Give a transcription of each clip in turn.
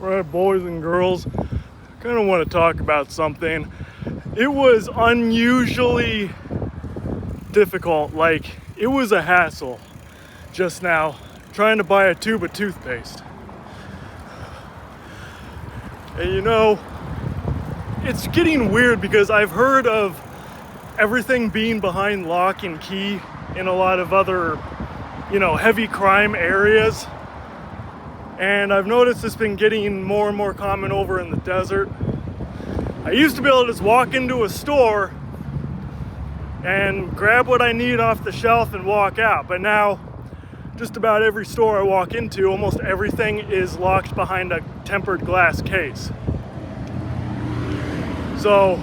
Alright, boys and girls, I kind of want to talk about something. It was unusually difficult, like it was a hassle just now trying to buy a tube of toothpaste. And you know, it's getting weird because I've heard of everything being behind lock and key in a lot of other, heavy crime areas. And I've noticed it's been getting more and more common over in the desert. I used to be able to just walk into a store and grab what I need off the shelf and walk out. But now, just about every store I walk into, almost everything is locked behind a tempered glass case. So,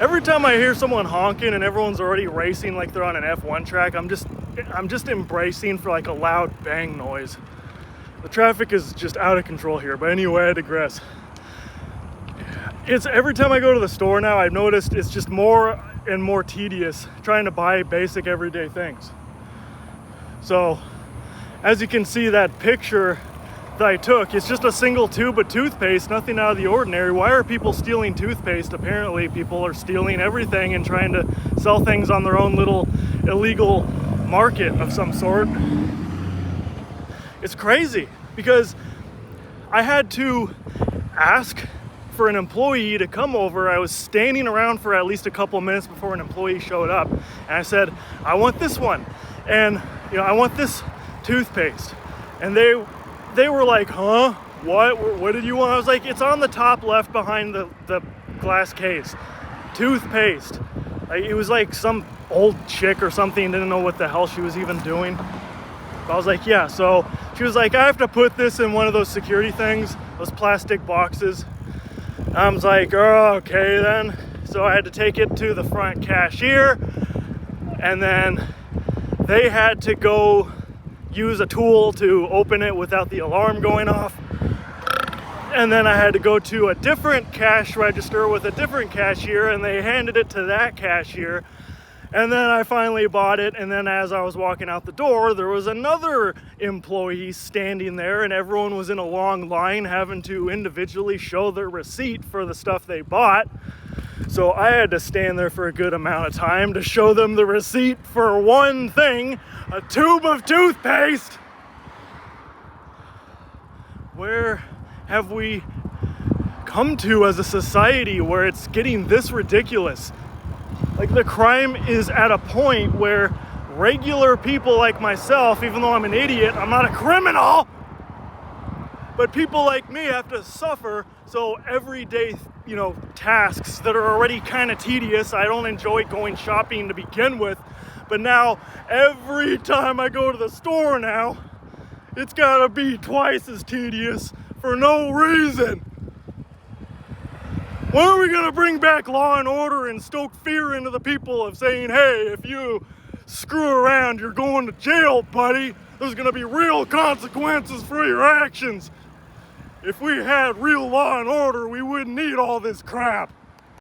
every time I hear someone honking and everyone's already racing like they're on an F1 track, I'm just embracing for like a loud bang noise. The traffic is just out of control here, but anyway, I digress. It's every time I go to the store now, I've noticed it's just more and more tedious trying to buy basic everyday things. So, as you can see, that picture that I took, it's just a single tube of toothpaste, nothing out of the ordinary. Why are people stealing toothpaste? Apparently people are stealing everything and trying to sell things on their own little illegal market of some sort. It's crazy because I had to ask for an employee to come over. I was standing around for at least a couple of minutes before an employee showed up, and I said, I want this one, and I want this toothpaste. And they were like, huh? What did you want? I was like, it's on the top left behind the glass case. Toothpaste. It was like some old chick or something, didn't know what the hell she was even doing. But I was like, yeah. So she was like, I have to put this in one of those security things, those plastic boxes. I was like, oh, okay then. So I had to take it to the front cashier, and then they had to go use a tool to open it without the alarm going off. And then I had to go to a different cash register with a different cashier, and they handed it to that cashier. And then I finally bought it, and then as I was walking out the door, there was another employee standing there, and everyone was in a long line having to individually show their receipt for the stuff they bought. So I had to stand there for a good amount of time to show them the receipt for one thing, a tube of toothpaste. Where have we come to as a society where it's getting this ridiculous? Like, the crime is at a point where regular people like myself, even though I'm an idiot, I'm not a criminal, but people like me have to suffer. So everyday, tasks that are already kind of tedious. I don't enjoy going shopping to begin with, but now every time I go to the store now, it's gotta be twice as tedious for no reason. When are we gonna bring back law and order and stoke fear into the people of saying, hey, if you screw around, you're going to jail, buddy. There's gonna be real consequences for your actions. If we had real law and order, we wouldn't need all this crap.